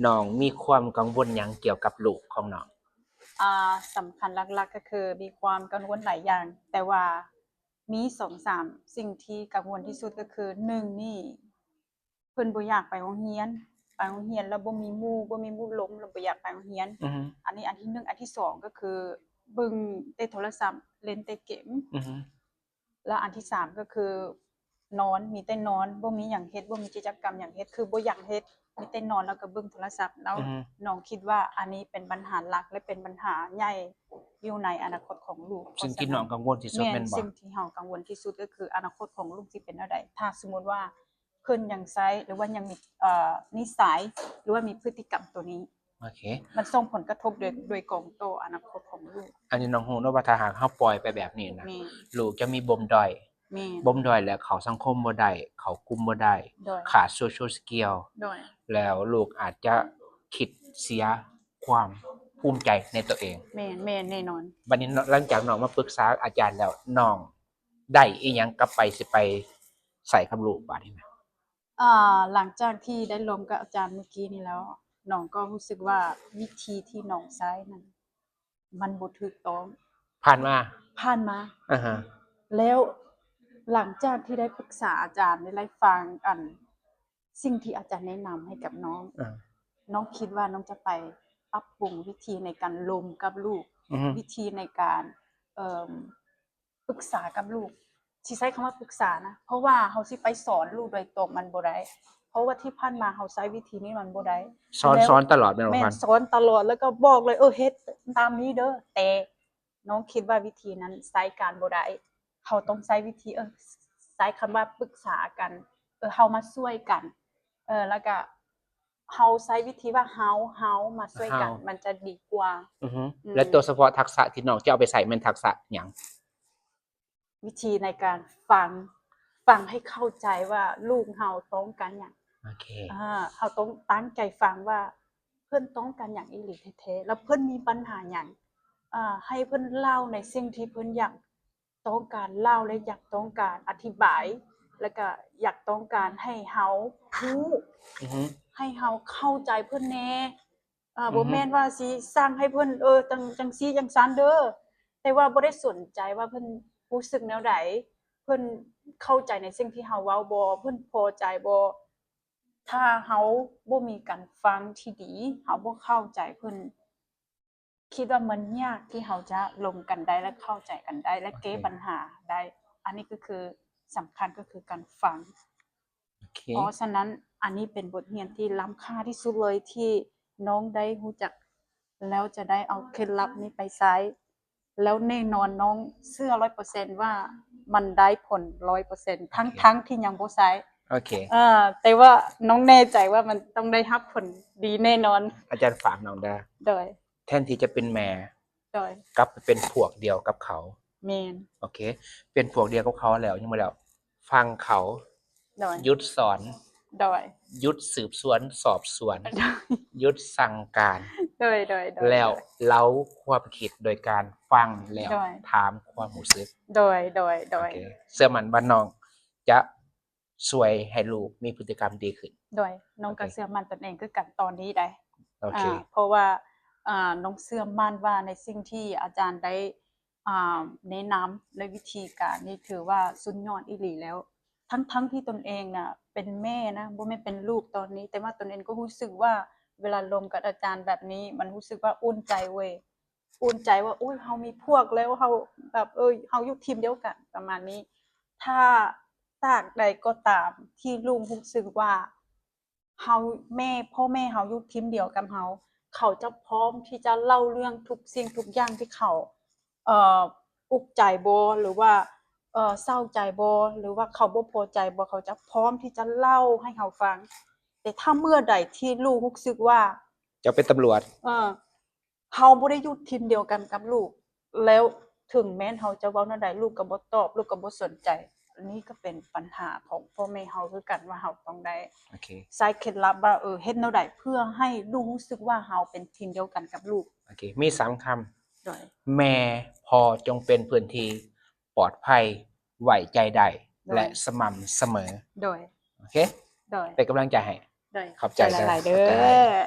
น้องมีความกังวลหยังเกี่ยวกับลูกของน้องสำคัญหลักๆก็คือมีความกังวลหลายอย่างแต่ว่ามี2-3สิ่งที่กังวลที่สุดก็คือ1นี่เพิ่นบ่อยากไปโรงเรียนแล้วบ่มีหมู่ล้มแล้วบ่อยากไปโรงเรียนอือฮึอันนี้อันที่1อันที่2ก็คือเบิ่งแต่โทรศัพท์เล่นแต่เกมอือฮึแล้วอันที่3ก็คือนอนมีแต่นอนบ่มีหยังเฮ็ดบ่มีกิจกรรมหยังเฮ็ดคือบ่อยากเฮ็ดมีแต่นอนแล้วก็เบิ่งโทรศัพท์แล้วอือฮึน้องคิดว่าอันนี้เป็นปัญหาหลักและเป็นปัญหาใหญ่อยู่ในอนาคตของลูกเพสิ่ราะฉะนั้นงที่น้องกังวลที่สุดแม่นแม่นบ่สิ่งที่เฮากังวลที่สุดก็คืออนาคตของลูกสิเป็นแนวใดถ้าสมมุติว่าเพิ่นยังใช้หรือว่ายังมีนิสัยหรือว่ามีพฤติกรรมตัวนี้โอเคมันส่งผลกระทบโดยกองต่ออนาคตของลูกอันนี้น้องฮู้เนาะว่าถ้าหากเฮาปล่อยไปแบบนี้นะแม่นลูกจะมีปมด้อยแม่นปมด้อยแล้วเข้าสังคมบ่ได้เข้ากลุ่มบ่ได้โดยขาด social skill โดยแล้วลูกอาจจะคิดเสียความภูมิใจในตัวเองแม่นแน่นอน บัดนี้หลังจากน้องมาปรึกษาอาจารย์แล้วน้องได้อิหยังกลับไปสิไปใส่กับลูกบาดนี้นะหลังจากที่ได้ล้มกับอาจารย์เมื่อกี้นี้แล้วน้องก็รู้สึกว่าวิธีที่น้องใช้นั้นมันบ่ถูกต้องผ่านมาผ่านมาอะฮะแล้วหลังจากที่ได้ปรึกษาอาจารย์ได้ฟังสิ่งที่อาจารย์แนะนำให้กับน้องอาน้องคิดว่าน้องจะไปปรับปรุงวิธีในการลมกับลูกอือฮึวิธีในการเอ่อปรึกษากับลูกสิใช้คำว่าปรึกษานะเพราะว่าเฮาสิไปสอนลูกโดยตรงมันบ่ได้เพราะว่าที่ผ่านมาเฮาใช้วิธีนี้มันบ่ได้แล้วสอนตลอดแม่นบ่แม่ครับนสอนตลอดแล้วก็บอกเลยเฮ็ดตามนี้เด้อแต่น้องคิดว่าวิธีนั้นใช้การบ่ได้เฮาต้องใช้วิธีใช้คำว่าปรึกษากันเฮามาช่วยกันแล้วก็เฮาใช้วิธีว่าเฮามาช่วยกันมันจะดีกว่าอือฮึอืมแล้วตัวเฉพาะทักษะที่น้องจะเอาไปใส่แม่นทักษะหยังวิธีในการฟังให้เข้าใจว่าลูกเฮาต้องการหยังโอเคเฮาต้องตั้งใจฟังว่าเพิ่นต้องการหยังอีหลีแท้ๆแล้วเพิ่นมีปัญหาหยังให้เพิ่นเล่าในสิ่งที่เพิ่นอยากต้องการเล่าและอยากต้องการอธิบายแล้วก็อยากต้องการให้เฮารู้ อือฮึให้เฮาเข้าใจเพิ่นแหน่อือฮึบ่แม่นว่าสิสั่งให้เพิ่นจังซี่จังซั้นเด้อแต่ว่าบ่ได้สนใจว่าเพิ่นรู้สึกแนวใดเพิ่นเข้าใจในสิ่งที่เฮาเว้าบ่เพิ่นพอใจบ่ถ้าเฮาบ่มีการฟังที่ดีเฮาบ่เข้าใจเพิ่นคิดว่ามันยากที่เฮาจะลงกันได้และเข้าใจกันได้และโอเคแก้ปัญหาได้อันนี้ก็คือสำคัญก็คือการฟัง โอเคเพราะฉะนั้นอันนี้เป็นบทเรียนที่ล้ำค่าที่สุดเลยที่น้องได้รู้จักแล้วจะได้เอาเคล็ดลับนี้ไปใช้แล้วแน่นอนน้องเชื่อ100%ว่ามันได้ผล100%ทั้งที่ยังบ่ใช้โอเคแต่ว่าน้องแน่ใจว่ามันต้องได้รับผลดีแน่นอนอาจารย์ฝากน้องเด้อโดยแทนที่จะเป็นแม่โดยกลับไปเป็นพวกเดียวกับเขาแม่นโอเคเป็นพวกเดียวกับเขาแล้วยังบ่แล้วฟังเขาโดยหยุดสอนโดยหยุดสืบสวนสอบสวนหยุดสั่งการ โดยโดยโดยแล้วเล้าความคิดโดยการฟังแล้วโดยถามความรู้สึกโดยโดยโดโอย เคเชื่อมั่นว่าน้องจะช่วยให้ลูกมีพฤติกรรมดีขึ้นโดยน้องโอเคก็เชื่อมั่นตนเองคือกันตอนนี้ได้ โอเคเพราะว่าน้องเชื่อมั่นว่าในสิ่งที่อาจารย์ได้แนะนำและวิธีการนี่ถือว่าสุดยอดอีหลีแล้วทั้งที่ตนเองน่ะเป็นแม่นะบ่แม่นเป็นลูกตอนนี้ แต่ว่าตนเองก็รู้สึกว่าเวลาลงกับอาจารย์แบบนี้มันรู้สึกว่าอุ่นใจเว้ยอุ่นใจว่าอุ๊ยเฮามีพวกแล้วเฮาแบบเฮาอยู่ทีมเดียวกันประมาณนี้ ถ้าตรากใดก็ตามที่ลูกรู้สึกว่าเฮาพ่อแม่เฮาอยู่ทีมเดียวกับเฮาเขาจะพร้อมที่จะเล่าเรื่องทุกสิ่งทุกอย่างที่เขาเอ่ออุกใจบ่หรือว่าเศร้าใจบ่หรือว่าเขาบ่พอใจบ่เขาจะพร้อมที่จะเล่าให้เราฟังแต่ถ้าเมื่อใดที่ลูกรู้สึกว่าจะเป็นตำรวจเออเฮาบ่ได้อยู่ทีมเดียวกันกับลูกแล้วถึงแม้นเฮาจะเว้าแนวใดลูกก็บ่ตอบลูกก็บ่สนใจอันนี้ก็เป็นปัญหาของพ่อแม่เฮาคือกันว่าเฮาต้องได้โอเคใช้เคล็ดลับว่าเฮ็ดแนวใดเพื่อให้ลูกรู้สึกว่าเฮาเป็นทีมเดียวกันกับลูกโอเคมี3คโดยำแม่พอจงเป็นพื้นที่ปลอดภัยไว้ใจได้และสม่ำเสมอโดยโอเคโดยเป็นกำลังใจให้โดยขอบใจใจหลายๆเด้ขอบใจอ